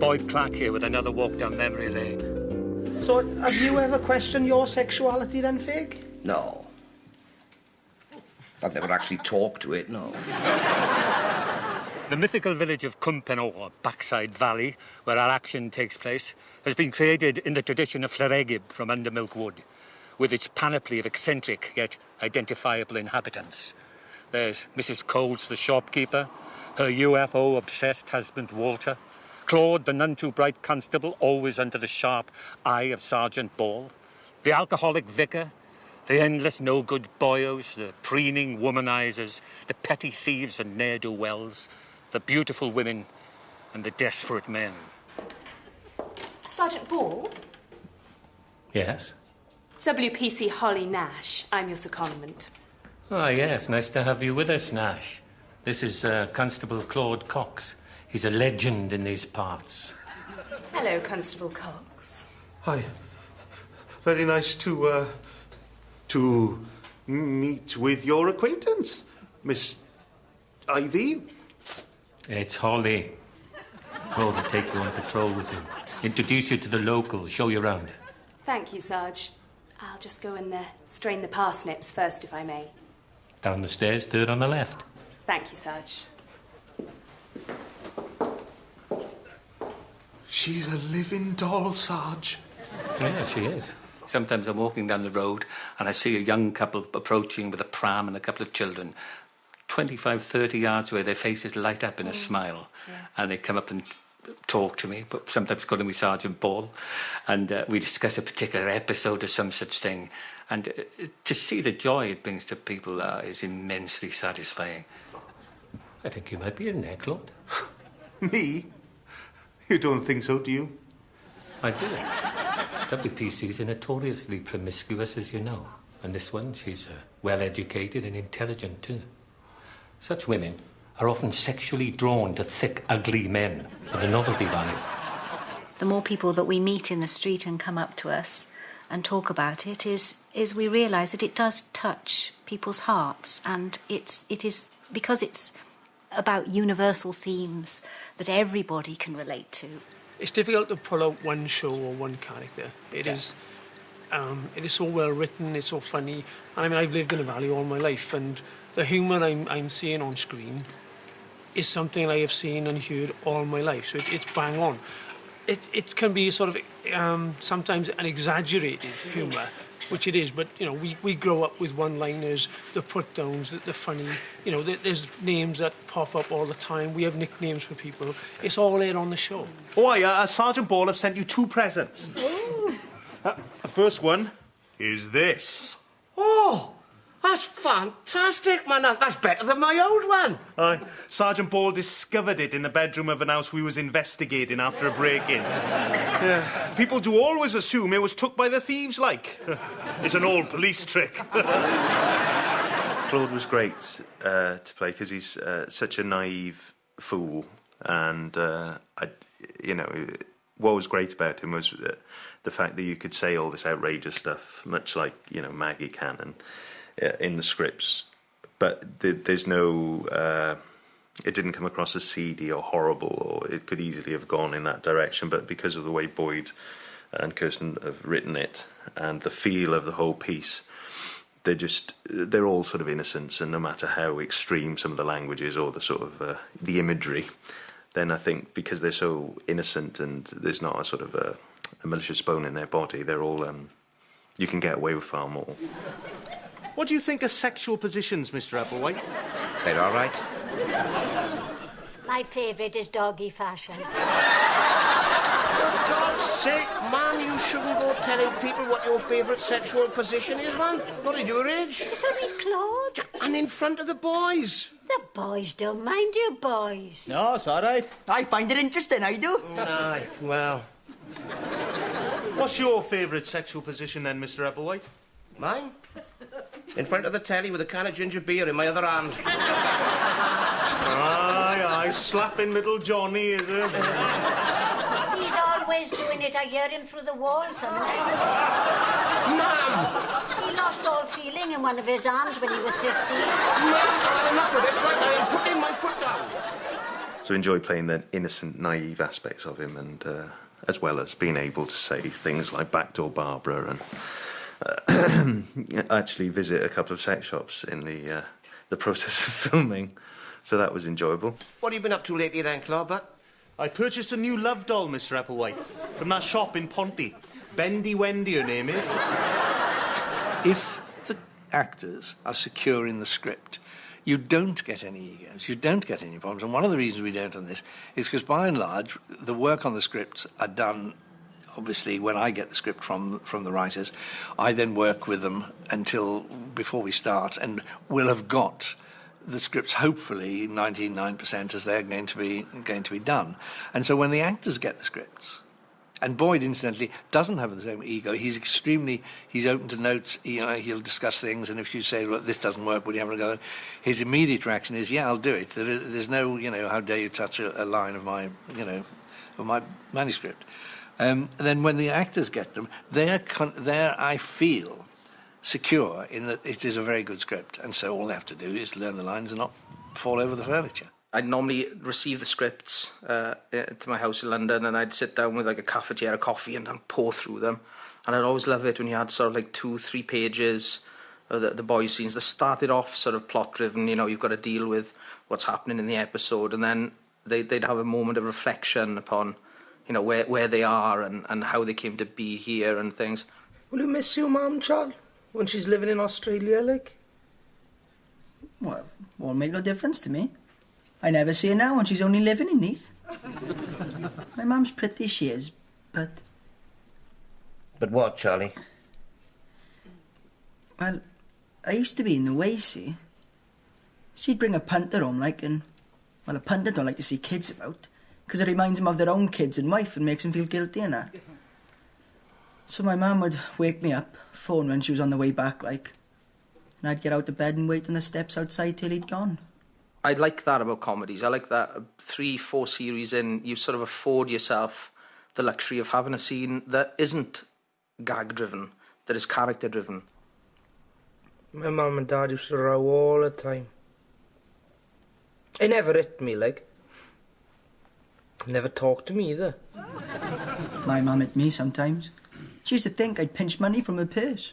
Boyd Clark here with another walk down memory lane. So, have you ever questioned your sexuality then, Fig? No. I've never actually talked to it, no. The mythical village of Cumpenor, or Backside Valley, where our action takes place, has been created in the tradition of Llaregib from Undermilk Wood, with its panoply of eccentric yet identifiable inhabitants. There's Mrs. Coles, the shopkeeper, her UFO-obsessed husband, Walter, Claude, the none-too-bright constable, always under the sharp eye of Sergeant Ball, the alcoholic vicar, the endless no-good boyos, the preening womanizers, the petty thieves and ne'er-do-wells, the beautiful women and the desperate men. Sergeant Ball? Yes? WPC Holly Nash. I'm your secondment. Ah, yes. Nice to have you with us, Nash. This is Constable Claude Cox. He's a legend in these parts. Hello, Constable Cox. Hi. Very nice to meet with your acquaintance, Miss Ivy. It's Holly. Claude will take you on patrol with him. Introduce you to the locals, show you around. Thank you, Sarge. I'll just go and strain the parsnips first, if I may. Down the stairs, third on the left. Thank you, Sarge. She's a living doll, Sarge. Yeah, she is. Sometimes I'm walking down the road and I see a young couple approaching with a pram and a couple of children. 25, 30 yards away, their faces light up in a smile. Yeah. And they come up and talk to me, but sometimes calling me Sergeant Ball. And we discuss a particular episode or some such thing. And to see the joy it brings to people is immensely satisfying. I think you might be in there, Claude. Me? You don't think so, do you? I do. WPCs are notoriously promiscuous, as you know. And this one, she's well-educated and intelligent, too. Such women are often sexually drawn to thick, ugly men for the novelty value. The more people that we meet in the street and come up to us and talk about it is we realise that it does touch people's hearts, and it is because it's about universal themes that everybody can relate to. It's difficult to pull out one show or one character. It is so well written, it's so funny. And I mean, I've lived in a valley all my life, and the humour I'm seeing on screen is something I have seen and heard all my life. So it's bang on. It can be sort of sometimes an exaggerated humour, which it is, but, you know, we grow up with one-liners, the put-downs, the funny, you know, there's names that pop up all the time. We have nicknames for people. It's all there on the show. Oh, Sergeant Ball have sent you 2 presents. The first one is this. Oh, that's fantastic, man. That's better than my old one. Aye. Sergeant Ball discovered it in the bedroom of an house we was investigating after a break-in. Yeah. People do always assume it was took by the thieves, like. It's an old police trick. Claude was great to play because he's such a naive fool, and what was great about him was the fact that you could say all this outrageous stuff, much like, you know, Maggie Cannon. In the scripts, but there's no... it didn't come across as seedy or horrible, or it could easily have gone in that direction, but because of the way Boyd and Kirsten have written it and the feel of the whole piece, they're all sort of innocents, and no matter how extreme some of the language is or the sort of the imagery, then I think because they're so innocent and there's not a sort of a malicious bone in their body, they're all... you can get away with far more. What do you think of sexual positions, Mr. Applewhite? They're all right. My favourite is doggy fashion. For God's sake, man, you shouldn't go telling people what your favourite sexual position is, man. Not at your age. Is it Claude? And in front of the boys. The boys don't mind you, boys. No, it's all right. I find it interesting, I do. Aye, well... What's your favourite sexual position, then, Mr. Applewhite? Mine? In front of the telly with a can of ginger beer in my other hand. Aye, slapping little Johnny, is it? He's always doing it. I hear him through the wall sometimes. Ma'am! He lost all feeling in one of his arms when he was 15. Ma'am, I've had enough of this, right? I am putting my foot down. So I enjoy playing the innocent, naive aspects of him, and as well as being able to say things like Backdoor Barbara and actually visit a couple of sex shops in the process of filming. So that was enjoyable. What have you been up to lately then, Clobber? I purchased a new love doll, Mr. Applewhite, from that shop in Ponty. Bendy Wendy, her name is. If the actors are secure in the script, you don't get any egos, you don't get any problems. And one of the reasons we don't on this is because, by and large, the work on the scripts are done, obviously, when I get the script from the writers. I then work with them until before we start, and we'll have got the scripts, hopefully, 99% as they're going to be done. And so when the actors get the scripts, and Boyd, incidentally, doesn't have the same ego. He's open to notes. He'll discuss things, and if you say, "Well, this doesn't work, would you have a go?" His immediate reaction is, "Yeah, I'll do it." There's no, how dare you touch a line of my, of my manuscript. And then when the actors get them, they're I feel secure in that it is a very good script, and so all they have to do is learn the lines and not fall over the furniture. I'd normally receive the scripts to my house in London, and I'd sit down with like a cafetiere, a coffee, and pour through them. And I'd always love it when you had sort of like 2-3 pages of the boy scenes that started off sort of plot-driven. You've got to deal with what's happening in the episode, and then they'd have a moment of reflection upon, where they are and how they came to be here and things. Will you miss your mum, Charles, when she's living in Australia, like? Well, won't make no difference to me. I never see her now, and she's only living in Neath. My mum's pretty, she is, but... But what, Charlie? Well, I used to be in the way, see? She'd bring a punter home, and... Well, a punter don't like to see kids about, because it reminds them of their own kids and wife and makes them feel guilty, and that. So my mum would wake me up, phone when she was on the way back, and I'd get out of bed and wait on the steps outside till he'd gone. I like that about comedies. I like that 3-4 series in, you sort of afford yourself the luxury of having a scene that isn't gag-driven, that is character-driven. My mum and dad used to row all the time. They never hit me, Never talked to me either. My mum hit me sometimes. She used to think I'd pinch money from her purse.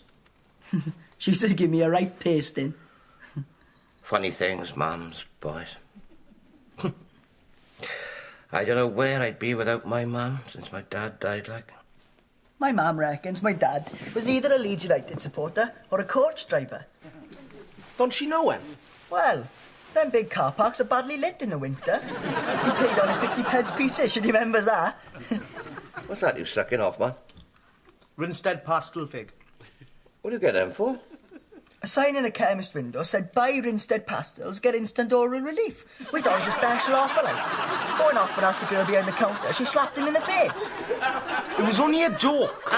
She used to give me a right pasting. Funny things, mums, boys. I don't know where I'd be without my mum since my dad died, My mum reckons my dad was either a Leeds United supporter or a coach driver. Don't she know him? Well, them big car parks are badly lit in the winter. He paid only 50p pieces, she remembers that. What's that you sucking off, man? Rinstead Pastel Fig. What do you get them for? A sign in the chemist window said, "Buy Rinstead pastels, get instant oral relief." We thought it was a special offer, Going off but asked the girl behind the counter. She slapped him in the face. It was only a joke.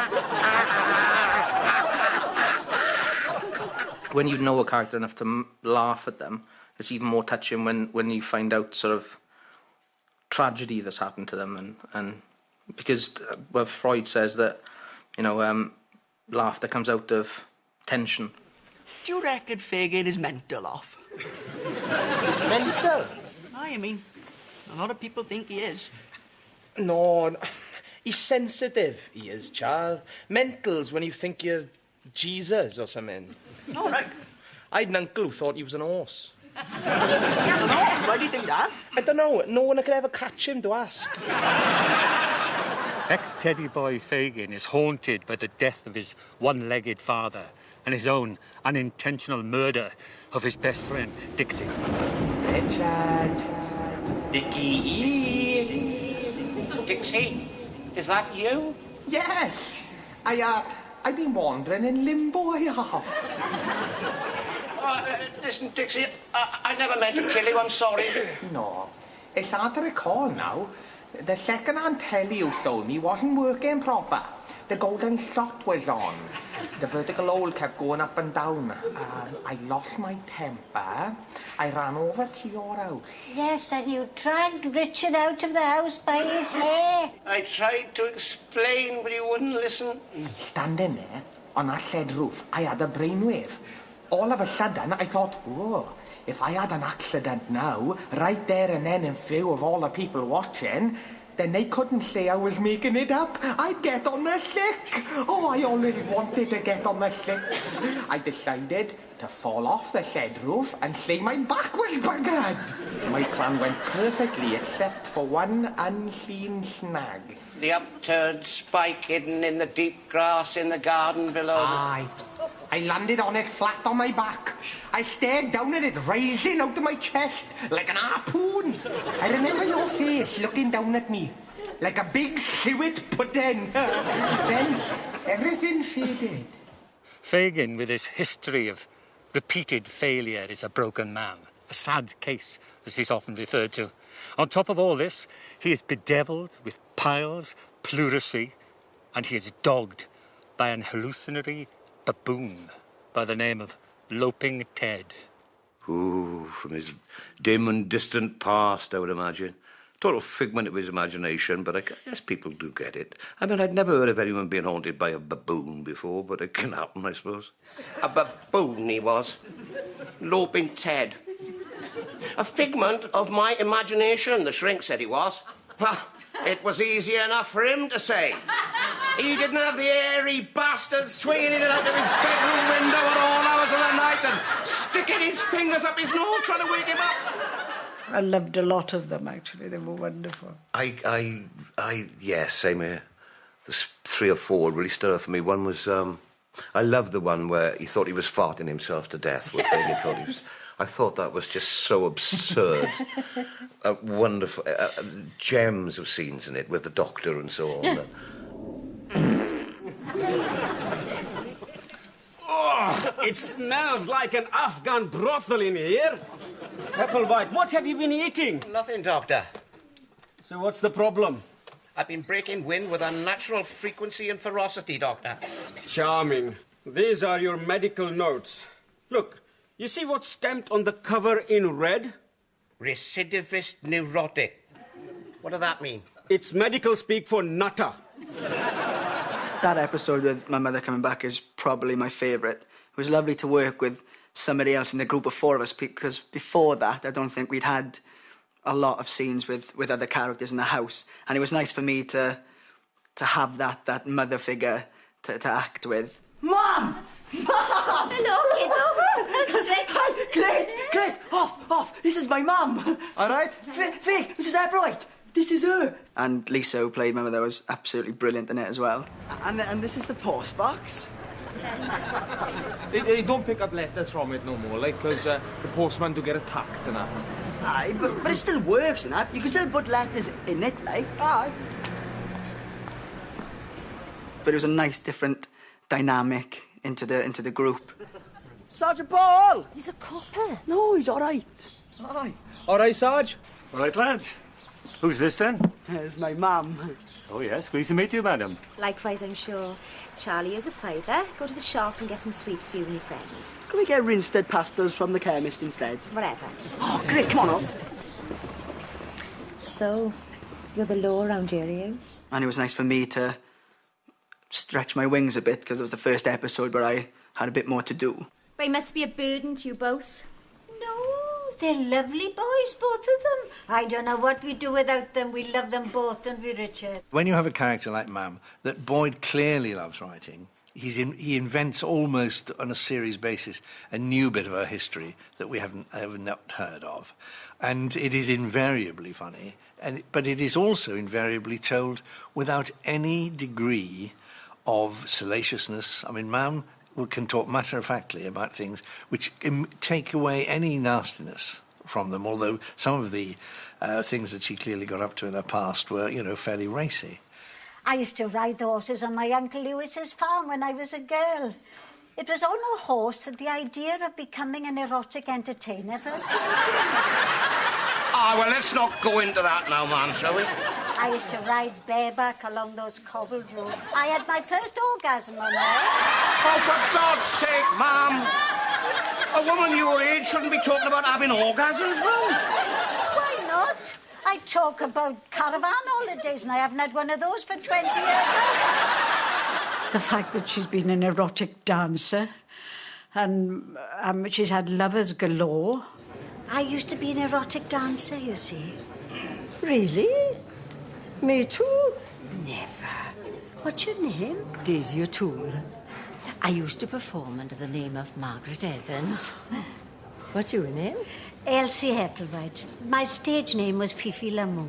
When you know a character enough to laugh at them, it's even more touching when you find out sort of tragedy that's happened to them, and because Freud says that laughter comes out of tension. Do you reckon Fagin is mental off? Mental? I mean, a lot of people think he is. No, he's sensitive, he is, Charles. Mental's when you think you're Jesus or something. All right. I had an uncle who thought he was an horse. An horse? Why do you think that? I don't know. No one could ever catch him to ask. Ex-Teddy boy Fagin is haunted by the death of his one-legged father and his own unintentional murder of his best friend, Dixie. Richard. Dickie. Dixie, is that you? Yes. I've been wandering in limbo, I have. Listen, Dixie, I never meant to kill you, I'm sorry. No. It's hard to recall now. The second-hand telly you showed me wasn't working proper. The golden shot was on. The vertical hole kept going up and down. I lost my temper. I ran over to your house. Yes, and you dragged Richard out of the house by his hair. I tried to explain, but he wouldn't listen. Standing there, on that shed roof, I had a brainwave. All of a sudden, I thought, whoa, if I had an accident now, right there and then in view of all the people watching, then they couldn't say I was making it up. I'd get on the sick. Oh, I always wanted to get on the sick. I decided to fall off the shed roof and say my back was buggered. My plan went perfectly except for one unseen snag. The upturned spike hidden in the deep grass in the garden below. Aye. I landed on it flat on my back. I stared down at it rising out of my chest like an harpoon. I remember your face looking down at me like a big suet pudding. Then everything faded. Fagin, with his history of repeated failure, is a broken man. A sad case, as he's often referred to. On top of all this, he is bedevilled with piles, pleurisy, and he is dogged by an hallucinatory baboon by the name of Loping Ted. Ooh, from his dim and distant past, I would imagine. Total figment of his imagination, but I guess people do get it. I mean, I'd never heard of anyone being haunted by a baboon before, but it can happen, I suppose. A baboon he was. Loping Ted. A figment of my imagination, the shrink said he was. It was easy enough for him to say. He didn't have the airy bastard swinging in and out of his bedroom window at all hours of the night and sticking his fingers up his nose trying to wake him up. I loved a lot of them, actually. They were wonderful. Yes, same here. There's 3 or 4 really stood out for me. One was, I loved the one where he thought he was farting himself to death. Where Fagin thought he was... I thought that was just so absurd. Wonderful. Gems of scenes in it with the doctor and so on. Oh, it smells like an Afghan brothel in here. Applewhite, what have you been eating? Nothing, Doctor. So what's the problem? I've been breaking wind with unnatural frequency and ferocity, Doctor. Charming. These are your medical notes. Look, you see what's stamped on the cover in red? Recidivist neurotic. What does that mean? It's medical speak for nutter. That episode with my mother coming back is probably my favourite. It was lovely to work with somebody else in the group of 4 of us, because before that, I don't think we'd had a lot of scenes with other characters in the house. And it was nice for me to have that mother figure to act with. Mum! Mum! Hello, kiddo. How's the Great, great. Off. This is my mum. All right? Fig, Mrs. Applewhite. This is her. And Lisa, who played my mother, was absolutely brilliant in it as well. And this is the post box. They don't pick up letters from it no more, like, because the postman do get attacked and that. Aye, but it still works and that. You can still put letters in it, like. Aye. But it was a nice, different dynamic into the group. Sergeant Paul! He's a copper. No, he's all right. Aye. All right, Sarge? All right, lads. Who's this, then? It's my mum. Oh, yes. Pleased to meet you, madam. Likewise, I'm sure. Charlie is a favour. Go to the shop and get some sweets for you and your friend. Can we get Rinstead pastilles from the chemist instead? Whatever. Oh, great. Come on up. So, you're the law around here, are you? And it was nice for me to stretch my wings a bit, because it was the first episode where I had a bit more to do. But he must be a burden to you both. No, they're lovely boys, both of them. I don't know what we'd do without them. We love them both, don't we, Richard? When you have a character like Mam that Boyd clearly loves writing, he invents almost on a series basis a new bit of her history that we have not heard of. And it is invariably funny, but it is also invariably told without any degree of salaciousness. I mean, Mam can talk matter-of-factly about things which take away any nastiness from them, although some of the things that she clearly got up to in her past were, fairly racy. I used to ride the horses on my Uncle Lewis's farm when I was a girl. It was on a horse that the idea of becoming an erotic entertainer first Well, let's not go into that now, ma'am, shall we? I used to ride bareback along those cobbled roads. I had my first orgasm on there. Oh, for God's sake, ma'am! A woman your age shouldn't be talking about having orgasms, ma'am. Why not? I talk about caravan holidays, and I haven't had one of those for 20 years. The fact that she's been an erotic dancer and she's had lovers galore. I used to be an erotic dancer, you see. Really? Me too? Never. What's your name? Daisy O'Toole. I used to perform under the name of Margaret Evans. What's your name? Elsie Hepplewhite. My stage name was Fifi Lamour.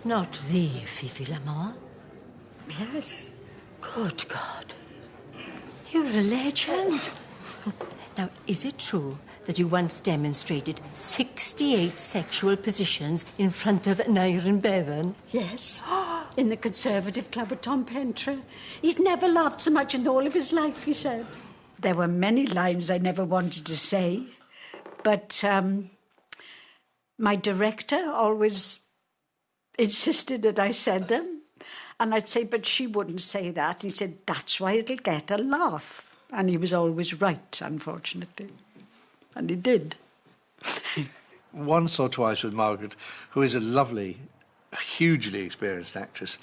Not the Fifi Lamour? Yes. Good God. You're a legend. Now, is it true that you once demonstrated 68 sexual positions in front of Nyren Bevan? Yes. In the Conservative Club at Tom Pentre. He'd never laughed so much in all of his life, he said. There were many lines I never wanted to say, but my director always insisted that I said them. And I'd say, but she wouldn't say that. He said, that's why it'll get a laugh. And he was always right, unfortunately. And he did. Once or twice with Margaret, who is a lovely, hugely experienced actress,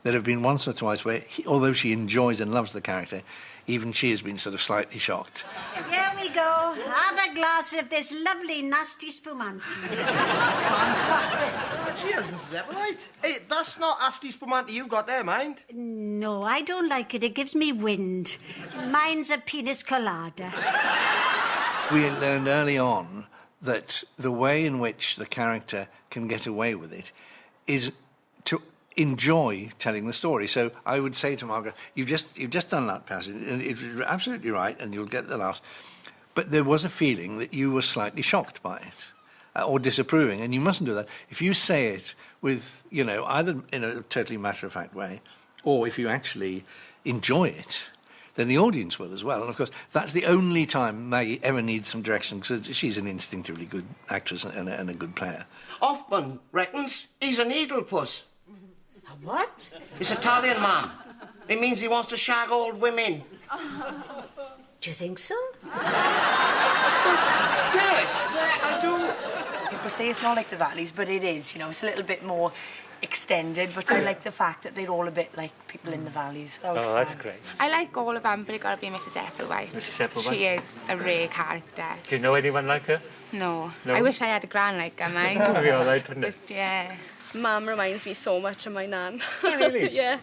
there have been once or twice where, although she enjoys and loves the character, even she has been sort of slightly shocked. Here we go. Have a glass of this lovely, nasty spumante. Fantastic. Cheers, Mrs. Epplewhite. Hey, that's not Asti Spumante you got there, mind? No, I don't like it. It gives me wind. Mine's a pina colada. We learned early on that the way in which the character can get away with it is to enjoy telling the story. So I would say to Margaret, you've just done that passage, and it's absolutely right, and you'll get the laughs. But there was a feeling that you were slightly shocked by it, or disapproving, and you mustn't do that. If you say it with, either in a totally matter-of-fact way, or if you actually enjoy it, then the audience will as well. And, of course, that's the only time Maggie ever needs some direction, because she's an instinctively good actress and a good player. Hoffman reckons he's a needle puss. What? It's Italian, ma'am. It means he wants to shag old women. Do you think so? Yes, yeah, I do. People say it's not like the Valleys, but it is, It's a little bit more extended, but I like the fact that they're all a bit like people in the Valleys. That was fun. That's great. I like all of them, but it got to be Mrs. Epplewhite. Mrs. Epplewhite? She is a rare character. Do you know anyone like her? No. No? I wish I had a gran like her, mine. That would be all right, wouldn't it? But, yeah. Mum reminds me so much of my nan. Oh, really? Yeah.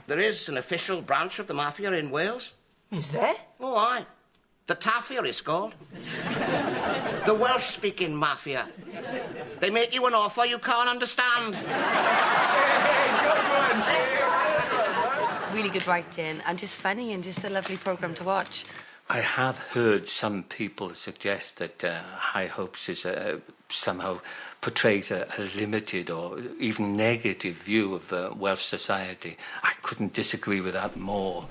There is an official branch of the mafia in Wales. Is there? Oh, aye. The Taffia is called. The Welsh-speaking mafia. They make you an offer you can't understand. Really good writing and just funny and just a lovely programme to watch. I have heard some people suggest that High Hopes is somehow portrays a limited or even negative view of Welsh society. I couldn't disagree with that more.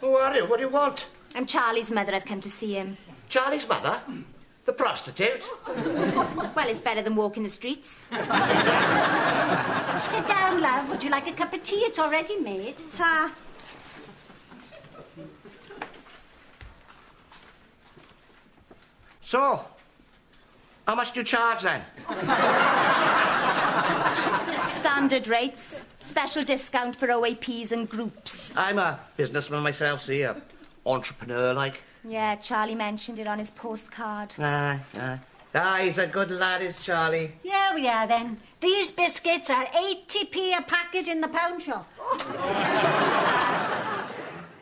Who are you? What do you want? I'm Charlie's mother. I've come to see him. Charlie's mother? The prostitute? Well, it's better than walking the streets. Sit down, love. Would you like a cup of tea? It's already made. Ta. So, how much do you charge then? Standard rates. Special discount for OAPs and groups. I'm a businessman myself, see, a entrepreneur-like. Yeah, Charlie mentioned it on his postcard. Aye. He's a good lad, is Charlie. Here we are, then. These biscuits are 80p a packet in the pound shop.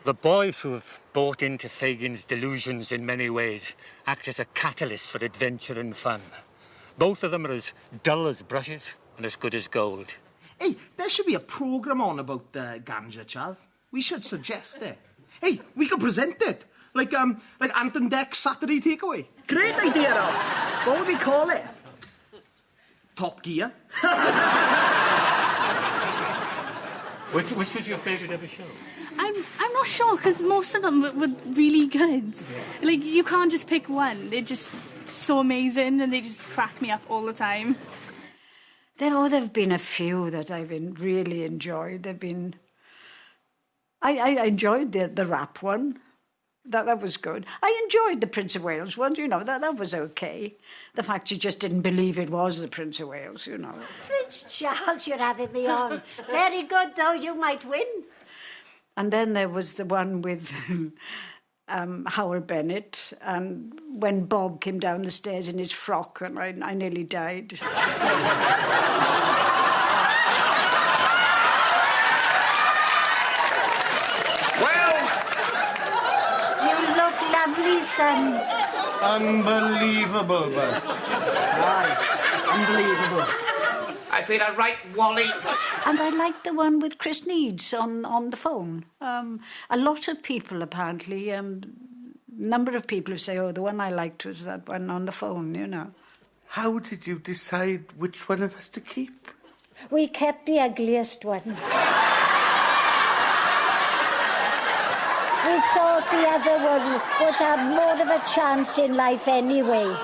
The boys who have bought into Fagin's delusions in many ways act as a catalyst for adventure and fun. Both of them are as dull as brushes and as good as gold. Hey, there should be a programme on about ganja, Charles. We should suggest it. Hey, we could present it. Like Anton Deck's Saturday Takeaway. Great idea, Rob. What would we call it? Top Gear. Which was your favourite ever show? I'm not sure, because most of them were really good. Yeah. Like, you can't just pick one. They're just so amazing, and they just crack me up all the time. There have been a few that I've really enjoyed. They've been... I enjoyed the rap one. That was good. I enjoyed the Prince of Wales one, that was okay. The fact you just didn't believe it was the Prince of Wales, Prince Charles, you're having me on. Very good, though, you might win. And then there was the one with Howell Bennett, and when Bob came down the stairs in his frock, and I nearly died. You look lovely, son. Unbelievable, but. Aye, unbelievable. I feel a right wally. And I liked the one with Chris Needs on the phone. A lot of people, apparently, number of people who say, oh, the one I liked was that one on the phone, you know. How did you decide which one of us to keep? We kept the ugliest one. We thought the other one would have more of a chance in life anyway.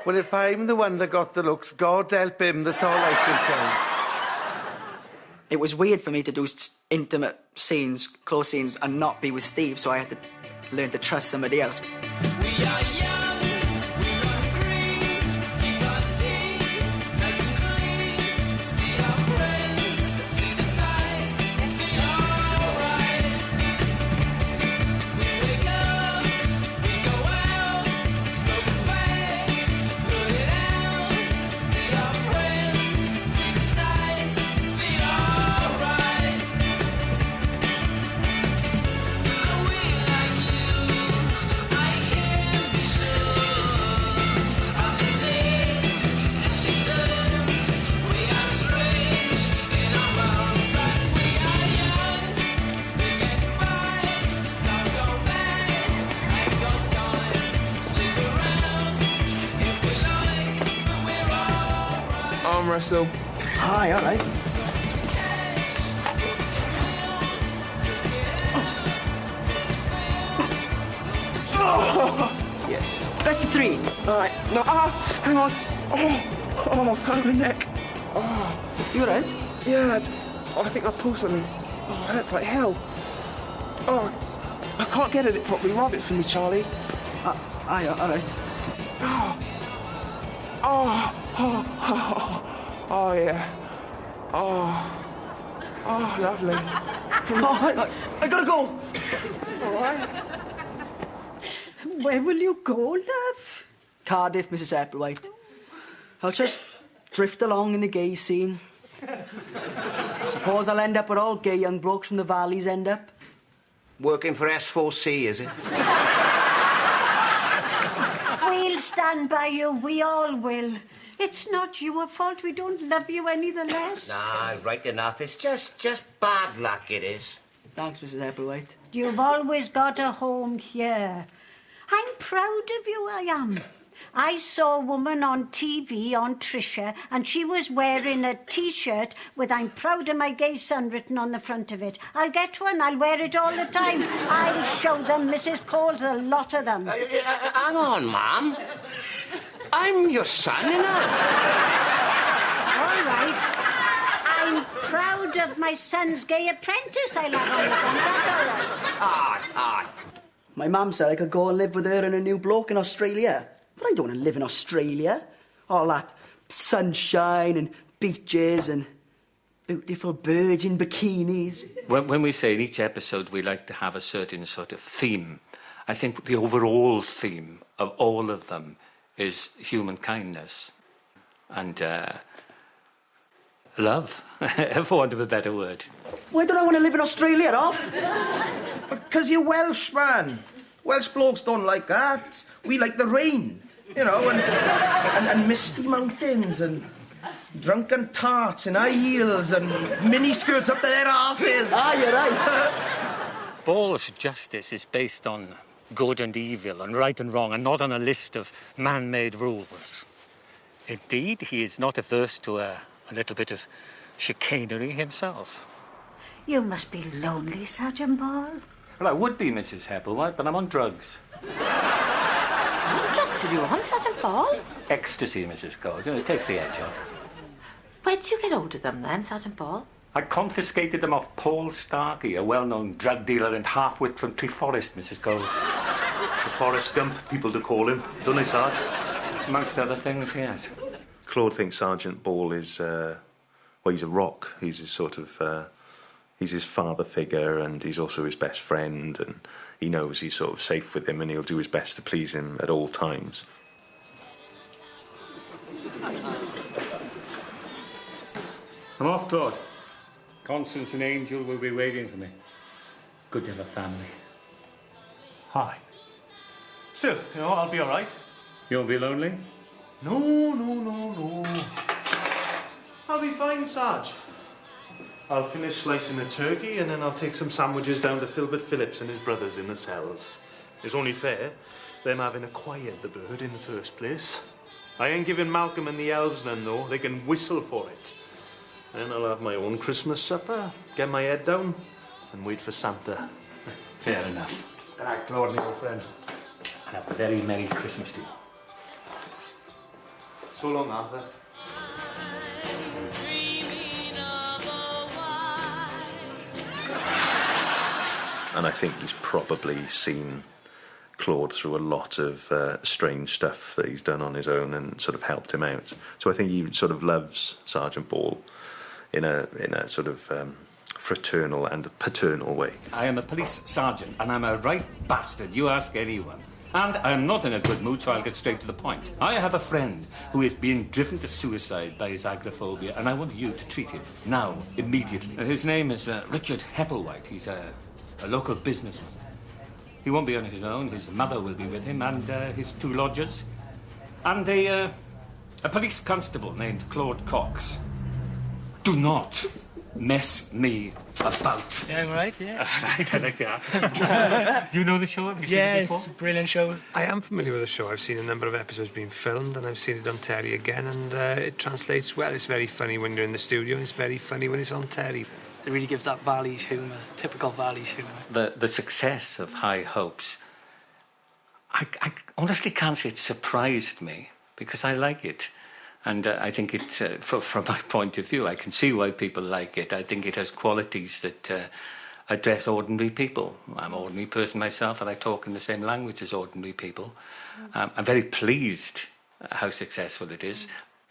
Well, if I'm the one that got the looks, God help him, that's all I can say. It was weird for me to do intimate scenes, close scenes, and not be with Steve, so I had to learn to trust somebody else. Arm wrestle. Aye, all right. Oh. Yes. Best of three. All right. No, hang on. Oh, I found my neck. Oh. You all right? Yeah, I think I pulled something. Oh, that's like hell. Oh, I can't get at it properly. Rub it for me, Charlie. Aye, all right. Oh, yeah. Oh, lovely. I gotta go. All right. Where will you go, love? Cardiff, Mrs. Applewhite. I'll just drift along in the gay scene. Suppose I'll end up where all gay young blokes from the valleys end up. Working for S4C, is it? We'll stand by you, we all will. It's not your fault, we don't love you any the less. Nah, right enough. It's just bad luck, it is. Thanks, Mrs. Applewhite. You've always got a home here. I'm proud of you, I am. I saw a woman on TV on Trisha, and she was wearing a T-shirt with "I'm proud of my gay son" written on the front of it. I'll get one, I'll wear it all the time. I'll show them, Mrs. Cole's a lot of them. Hang on, Ma'am. I'm your son, you know. All right. I'm proud of my son's gay apprentice I'll have on the front. Aye. My mum said I could go and live with her and a new bloke in Australia. But I don't want to live in Australia. All that sunshine and beaches and beautiful birds in bikinis. When we say in each episode we like to have a certain sort of theme, I think the overall theme of all of them is human kindness and love, for want of a better word. Why don't I want to live in Australia, off? Because you're Welsh, man. Welsh blokes don't like that. We like the rain, you know, and misty mountains and drunken tarts and high heels and mini skirts up to their arses. Ah, you're right. Ball's justice is based on good and evil and right and wrong and not on a list of man-made rules. Indeed, he is not averse to a little bit of chicanery himself. You must be lonely, Sergeant Ball. Well, I would be, Mrs. Hepplewhite, but I'm on drugs. What drugs are you on, Sergeant Ball? Ecstasy, Mrs. Coles. It takes the edge off. Where did you get hold of them then, Sergeant Ball? I confiscated them off Paul Starkey, a well-known drug dealer and half-wit from Treforest, Mrs. Coles. Treforest Gump, people do call him, don't they, Sarge? Amongst other things, yes. Claude thinks Sergeant Ball is, well, he's a rock. He's a sort of he's his father figure, and he's also his best friend, and he knows he's sort of safe with him, and he'll do his best to please him at all times. I'm off, Claude. Constance and Angel will be waiting for me. Good to have a family. Hi. Still, I'll be all right. You won't be lonely? No. I'll be fine, Sarge. I'll finish slicing the turkey and then I'll take some sandwiches down to Filbert Phillips and his brothers in the cells. It's only fair, them having acquired the bird in the first place. I ain't giving Malcolm and the elves none, though. They can whistle for it. Then I'll have my own Christmas supper, get my head down, and wait for Santa. Fair enough. Good night, Claude, my old friend. And a very Merry Christmas to you. So long, Arthur. And I think he's probably seen Claude through a lot of strange stuff that he's done on his own and sort of helped him out. So I think he sort of loves Sergeant Ball in a sort of fraternal and paternal way. I am a police sergeant, and I'm a right bastard, you ask anyone. And I'm not in a good mood, so I'll get straight to the point. I have a friend who is being driven to suicide by his agoraphobia, and I want you to treat him now, immediately. His name is Richard Hepplewhite. He's a local businessman. He won't be on his own. His mother will be with him, and his 2 lodgers. And a police constable named Claude Cox. Do not mess me about. Yeah, I'm right, yeah. Right, I like that. You know the show? Have you seen it before? It's a brilliant show. I am familiar with the show. I've seen a number of episodes being filmed, and I've seen it on telly again, and it translates well. It's very funny when you're in the studio, and it's very funny when it's on telly. It really gives that Valleys humour, typical Valleys humour. The success of High Hopes, I honestly can't say it surprised me, because I like it. And I think it, from my point of view, I can see why people like it. I think it has qualities that address ordinary people. I'm an ordinary person myself, and I talk in the same language as ordinary people. I'm very pleased how successful it is.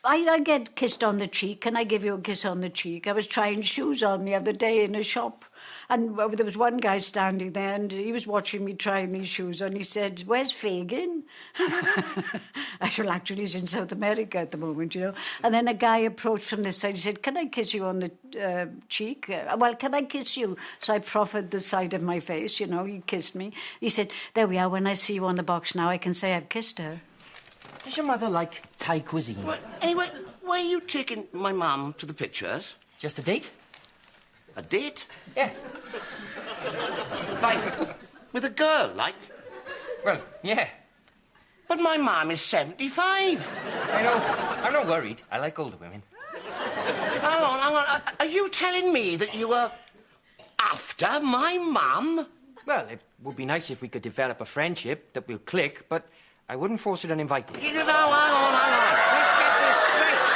I get kissed on the cheek. Can I give you a kiss on the cheek? I was trying shoes on the other day in a shop, and there was one guy standing there, and he was watching me trying these shoes on. He said, "Where's Fagin?" I said, well, actually, he's in South America at the moment, you know. And then a guy approached from this side. He said, "Can I kiss you on the cheek?" Well, can I kiss you? So I proffered the side of my face, you know. He kissed me. He said, "There we are. When I see you on the box now, I can say I've kissed her." Does your mother like Thai cuisine? Well, anyway, why are you taking my mum to the pictures? Just a date? A date? Yeah. Like, with a girl, like? Well, yeah. But my mum is 75. I know. I'm not worried. I like older women. Hang on. Are you telling me that you were after my mum? Well, it would be nice if we could develop a friendship that will click, but I wouldn't force it uninvited. Hang on. Let's get this straight.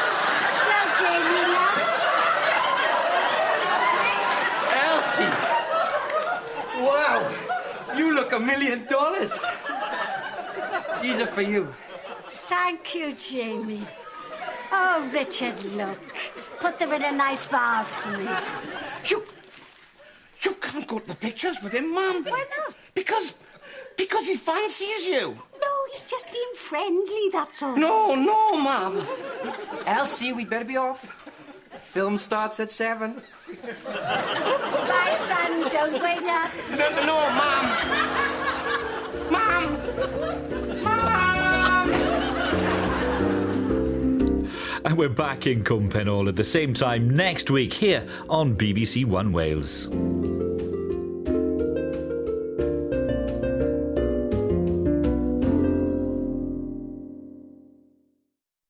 Elsie! Wow! You look $1 million. These are for you. Thank you, Jamie. Oh, Richard, look. Put them in a nice vase for me. You can't go to the pictures with him, Mum. Why not? Because he fancies you. No, he's just being friendly, that's all. No, Mum. Elsie, we better be off. Film starts at 7. Bye, son. Don't wait up. No, Mum. And we're back in Cwmpen Ôl at the same time next week here on BBC One Wales.